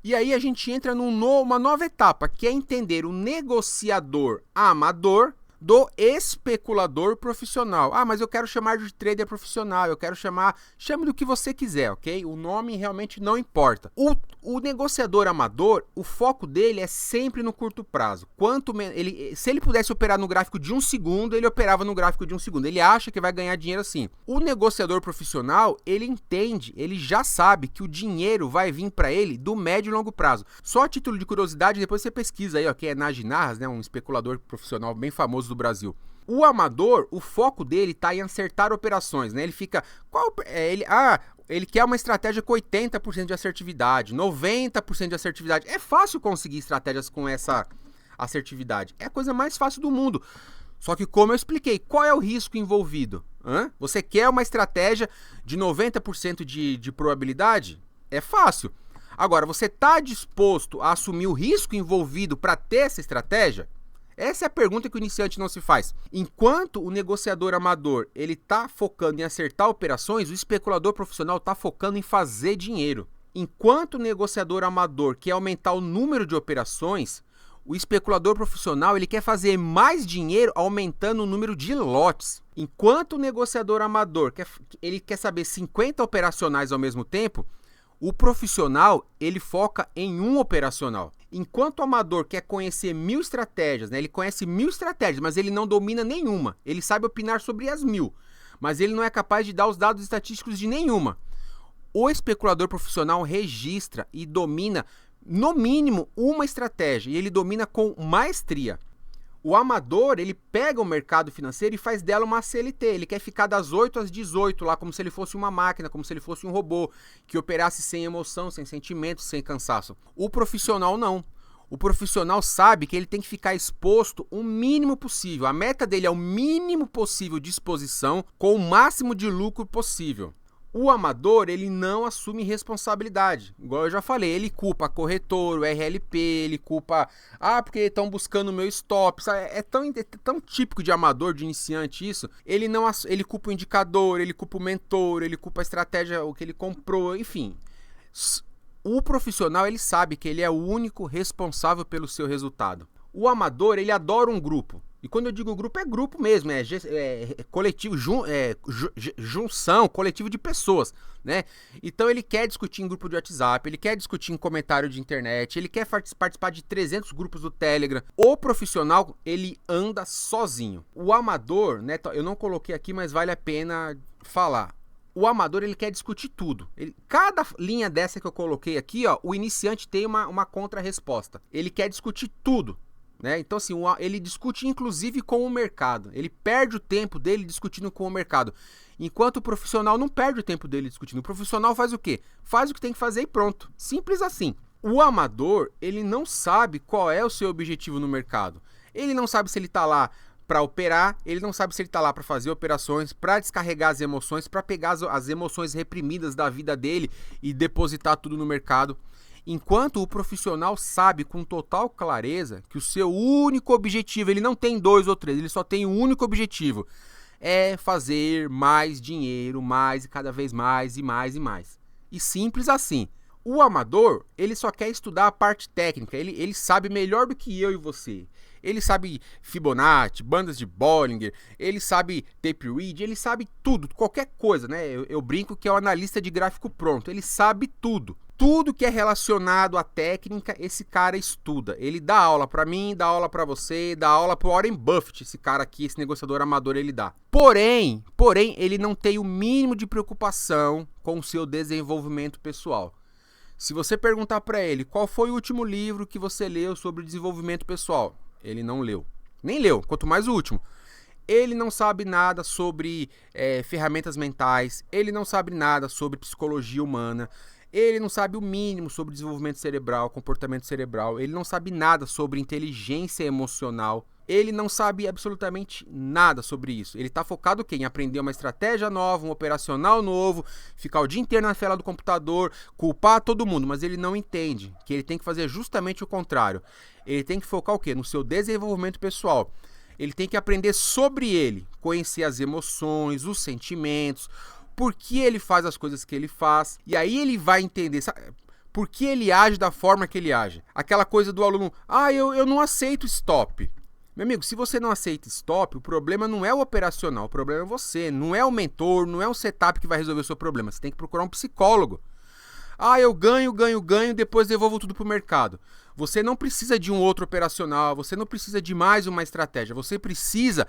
E aí a gente entra numa nova etapa, que é entender o negociador amador do especulador profissional. Ah, mas eu quero chamar de trader profissional, eu quero chame do que você quiser, ok? O nome realmente não importa. O negociador amador, o foco dele é sempre no curto prazo. Se ele pudesse operar no gráfico de 1 segundo, ele operava no gráfico de 1 segundo. Ele acha que vai ganhar dinheiro assim. O negociador profissional, ele entende, ele já sabe que o dinheiro vai vir para ele do médio e longo prazo. Só a título de curiosidade, depois você pesquisa aí, ó, que é Nagy Narras, né, um especulador profissional bem famoso do Brasil. O amador, o foco dele está em acertar operações, né? Ele fica... Ele quer uma estratégia com 80% de assertividade, 90% de assertividade. É fácil conseguir estratégias com essa assertividade. É a coisa mais fácil do mundo. Só que, como eu expliquei, qual é o risco envolvido? Você quer uma estratégia de 90% de probabilidade? É fácil. Agora, você está disposto a assumir o risco envolvido para ter essa estratégia? Essa é a pergunta que o iniciante não se faz. Enquanto o negociador amador ele está focando em acertar operações, o especulador profissional está focando em fazer dinheiro. Enquanto o negociador amador quer aumentar o número de operações, o especulador profissional ele quer fazer mais dinheiro aumentando o número de lotes. Enquanto o negociador amador ele quer saber 50 operacionais ao mesmo tempo, o profissional ele foca em um operacional. Enquanto o amador quer conhecer 1000 estratégias, né? Ele conhece 1000 estratégias, mas ele não domina nenhuma. Ele sabe opinar sobre as 1000, mas ele não é capaz de dar os dados estatísticos de nenhuma. O especulador profissional registra e domina, no mínimo, uma estratégia, e ele domina com maestria. O amador, ele pega o mercado financeiro e faz dela uma CLT. Ele quer ficar das 8 às 18 lá, como se ele fosse uma máquina, como se ele fosse um robô, que operasse sem emoção, sem sentimento, sem cansaço. O profissional não. O profissional sabe que ele tem que ficar exposto o mínimo possível. A meta dele é o mínimo possível de exposição com o máximo de lucro possível. O amador, ele não assume responsabilidade. Igual eu já falei, ele culpa a corretora, o RLP, ele culpa... porque estão buscando o meu stop. É tão típico de amador, de iniciante isso. Ele culpa o indicador, ele culpa o mentor, ele culpa a estratégia, o que ele comprou, enfim. O profissional, ele sabe que ele é o único responsável pelo seu resultado. O amador, ele adora um grupo. E quando eu digo grupo, é grupo mesmo, é coletivo, junção, coletivo de pessoas, né? Então ele quer discutir em grupo de WhatsApp, ele quer discutir em comentário de internet, ele quer participar de 300 grupos do Telegram. O profissional, ele anda sozinho. O amador, né? Eu não coloquei aqui, mas vale a pena falar. O amador, ele quer discutir tudo. Cada linha dessa que eu coloquei aqui, ó, o iniciante tem uma contra-resposta. Ele quer discutir tudo. Né? Então, assim, ele discute inclusive com o mercado. Ele perde o tempo dele discutindo com o mercado. Enquanto o profissional não perde o tempo dele discutindo. O profissional faz o quê? Faz o que tem que fazer e pronto. Simples assim. O amador, ele não sabe qual é o seu objetivo no mercado. Ele não sabe se ele está lá para operar, ele não sabe se ele está lá para fazer operações, para descarregar as emoções, para pegar as emoções reprimidas da vida dele e depositar tudo no mercado. Enquanto o profissional sabe com total clareza que o seu único objetivo, ele não tem 2 ou 3, ele só tem um único objetivo, é fazer mais dinheiro, mais e cada vez mais e mais e mais. E simples assim. O amador, ele só quer estudar a parte técnica, ele sabe melhor do que eu e você. Ele sabe Fibonacci, bandas de Bollinger, ele sabe tape read, ele sabe tudo, qualquer coisa, né? Eu brinco que é o analista de gráfico pronto, ele sabe tudo. Tudo que é relacionado à técnica, esse cara estuda. Ele dá aula para mim, dá aula para você, dá aula pro Warren Buffett, esse cara aqui, esse negociador amador, ele dá. Porém, ele não tem o mínimo de preocupação com o seu desenvolvimento pessoal. Se você perguntar para ele qual foi o último livro que você leu sobre desenvolvimento pessoal, ele não leu. Nem leu, quanto mais o último. Ele não sabe nada sobre ferramentas mentais, ele não sabe nada sobre psicologia humana, ele não sabe o mínimo sobre desenvolvimento cerebral, comportamento cerebral, ele não sabe nada sobre inteligência emocional, ele não sabe absolutamente nada sobre isso. Ele está focado o quê? Em aprender uma estratégia nova, um operacional novo, ficar o dia inteiro na tela do computador, culpar todo mundo, mas ele não entende que ele tem que fazer justamente o contrário. Ele tem que focar o quê? No seu desenvolvimento pessoal. Ele tem que aprender sobre ele, conhecer as emoções, os sentimentos, por que ele faz as coisas que ele faz, e aí ele vai entender, sabe? Por que ele age da forma que ele age? Aquela coisa do aluno, eu não aceito stop. Meu amigo, se você não aceita stop, o problema não é o operacional, o problema é você. Não é o mentor, não é o setup que vai resolver o seu problema. Você tem que procurar um psicólogo. Eu ganho, depois devolvo tudo pro mercado. Você não precisa de um outro operacional, você não precisa de mais uma estratégia. Você precisa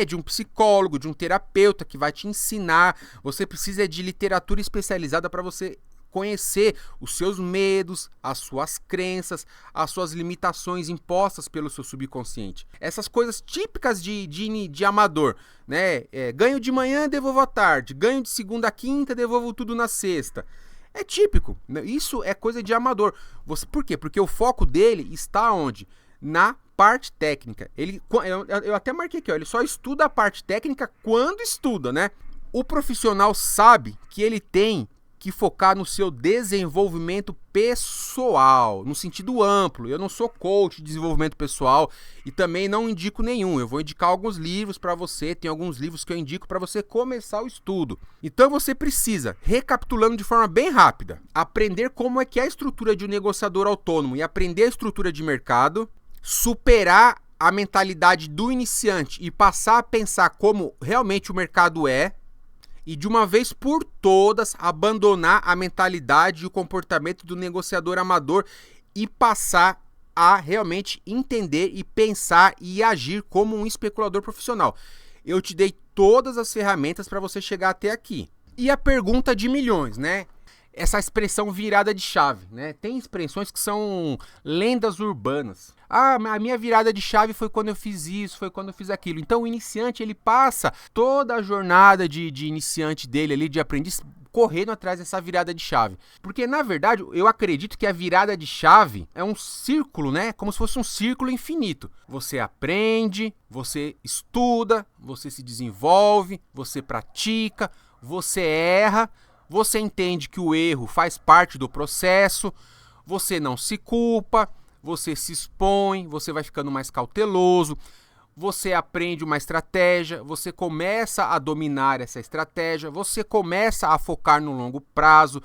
de um psicólogo, de um terapeuta que vai te ensinar. Você precisa de literatura especializada para você conhecer os seus medos, as suas crenças, as suas limitações impostas pelo seu subconsciente. Essas coisas típicas de amador, né? Ganho de manhã, devolvo à tarde. Ganho de segunda a quinta, devolvo tudo na sexta. É típico. Isso é coisa de amador. Por quê? Porque o foco dele está onde? Na parte técnica. Eu até marquei aqui, ó, ele só estuda a parte técnica quando estuda, né? O profissional sabe que ele tem que focar no seu desenvolvimento pessoal, no sentido amplo. Eu não sou coach de desenvolvimento pessoal e também não indico nenhum. Eu vou indicar alguns livros para você, tem alguns livros que eu indico para você começar o estudo. Então você precisa, recapitulando de forma bem rápida, aprender como é que é a estrutura de um negociador autônomo e aprender a estrutura de mercado, superar a mentalidade do iniciante e passar a pensar como realmente o mercado é, e de uma vez por todas abandonar a mentalidade e o comportamento do negociador amador e passar a realmente entender e pensar e agir como um especulador profissional. Eu te dei todas as ferramentas para você chegar até aqui. E a pergunta de milhões, né? Essa expressão virada de chave, né? Tem expressões que são lendas urbanas. A minha virada de chave foi quando eu fiz isso, foi quando eu fiz aquilo. Então o iniciante, ele passa toda a jornada de iniciante dele ali, de aprendiz, correndo atrás dessa virada de chave. Porque, na verdade, eu acredito que a virada de chave é um círculo, né? Como se fosse um círculo infinito. Você aprende, você estuda, você se desenvolve, você pratica, você erra, você entende que o erro faz parte do processo, você não se culpa, você se expõe, você vai ficando mais cauteloso, você aprende uma estratégia, você começa a dominar essa estratégia, você começa a focar no longo prazo,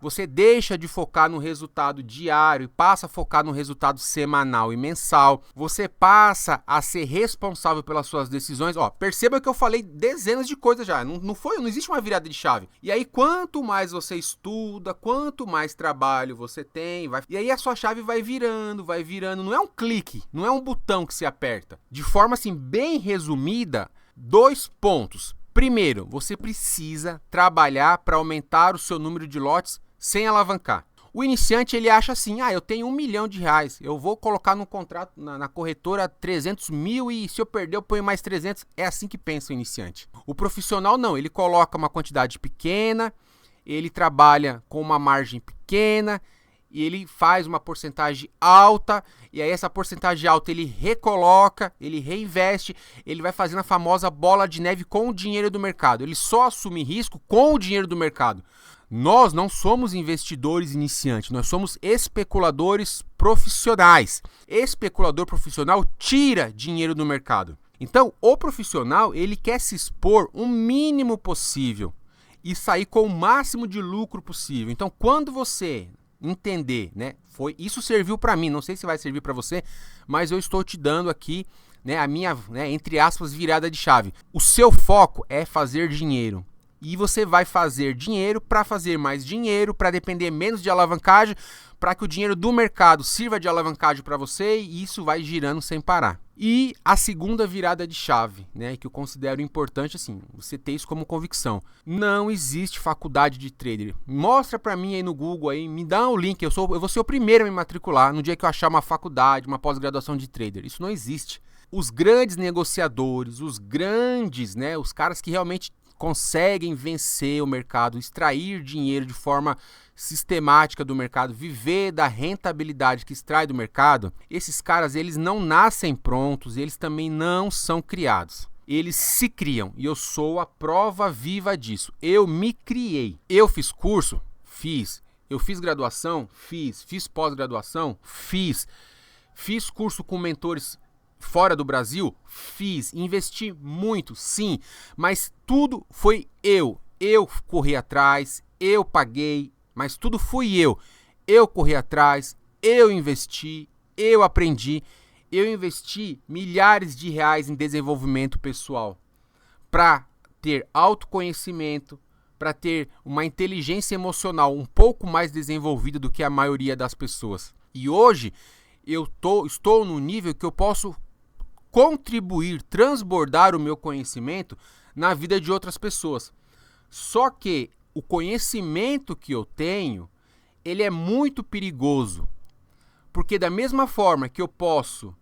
você deixa de focar no resultado diário e passa a focar no resultado semanal e mensal. Você passa a ser responsável pelas suas decisões. Perceba que eu falei dezenas de coisas já. Não existe uma virada de chave. E aí, quanto mais você estuda, quanto mais trabalho você tem, e aí a sua chave vai virando. Não é um clique, não é um botão que se aperta. De forma assim, bem resumida, 2 pontos. Primeiro, você precisa trabalhar para aumentar o seu número de lotes sem alavancar. O iniciante, ele acha assim, eu tenho R$1 milhão, eu vou colocar no contrato, na corretora 300 mil e se eu perder eu ponho mais 300. É assim que pensa o iniciante. O profissional não, ele coloca uma quantidade pequena, ele trabalha com uma margem pequena, e ele faz uma porcentagem alta, e aí essa porcentagem alta ele recoloca, ele reinveste, ele vai fazendo a famosa bola de neve com o dinheiro do mercado. Ele só assume risco com o dinheiro do mercado. Nós não somos investidores iniciantes, nós somos especuladores profissionais. Especulador profissional tira dinheiro do mercado. Então, o profissional, ele quer se expor o mínimo possível e sair com o máximo de lucro possível. Então, quando você entender, né, isso serviu para mim, não sei se vai servir para você, mas eu estou te dando aqui, né, a minha, né, entre aspas, virada de chave. O seu foco é fazer dinheiro. E você vai fazer dinheiro para fazer mais dinheiro, para depender menos de alavancagem, para que o dinheiro do mercado sirva de alavancagem para você e isso vai girando sem parar. E a segunda virada de chave, né, que eu considero importante, assim, você ter isso como convicção. Não existe faculdade de trader. Mostra para mim aí no Google, aí, me dá o link, eu vou ser o primeiro a me matricular no dia que eu achar uma faculdade, uma pós-graduação de trader. Isso não existe. Os grandes negociadores, os grandes, né, os caras que realmente conseguem vencer o mercado, extrair dinheiro de forma sistemática do mercado, viver da rentabilidade que extrai do mercado, esses caras, eles não nascem prontos, eles também não são criados. Eles se criam e eu sou a prova viva disso. Eu me criei. Eu fiz curso? Fiz. Eu fiz graduação? Fiz. Fiz pós-graduação? Fiz. Fiz curso com mentores fora do Brasil? Fiz. Investi muito, sim, mas tudo foi eu. Eu corri atrás, eu paguei, mas tudo fui eu. eu corri atrás, eu investi, eu aprendi, eu investi milhares de reais em desenvolvimento pessoal para ter autoconhecimento, para ter uma inteligência emocional um pouco mais desenvolvida do que a maioria das pessoas. E hoje estou no nível que eu posso contribuir, transbordar o meu conhecimento na vida de outras pessoas. Só que o conhecimento que eu tenho, ele é muito perigoso. Porque da mesma forma que eu posso,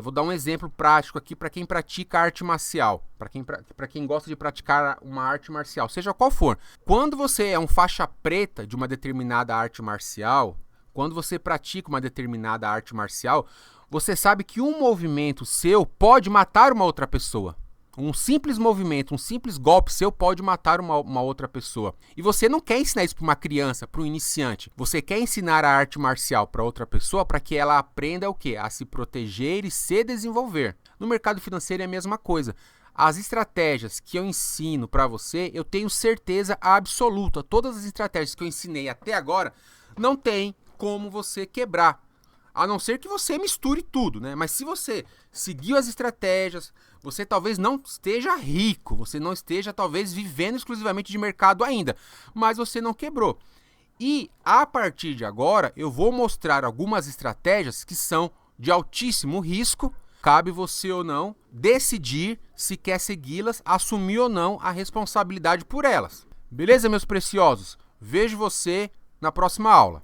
vou dar um exemplo prático aqui para quem pratica arte marcial, para quem gosta de praticar uma arte marcial, seja qual for. Quando você é um faixa preta de uma determinada arte marcial, quando você pratica uma determinada arte marcial, você sabe que um movimento seu pode matar uma outra pessoa. Um simples movimento, um simples golpe seu pode matar uma outra pessoa. E você não quer ensinar isso para uma criança, para um iniciante. Você quer ensinar a arte marcial para outra pessoa para que ela aprenda o quê? A se proteger e se desenvolver. No mercado financeiro é a mesma coisa. As estratégias que eu ensino para você, eu tenho certeza absoluta. Todas as estratégias que eu ensinei até agora, não tem como você quebrar. A não ser que você misture tudo, né? Mas se você seguiu as estratégias, você talvez não esteja rico, você não esteja talvez vivendo exclusivamente de mercado ainda, mas você não quebrou. E a partir de agora, eu vou mostrar algumas estratégias que são de altíssimo risco. Cabe você ou não decidir se quer segui-las, assumir ou não a responsabilidade por elas. Beleza, meus preciosos? Vejo você na próxima aula.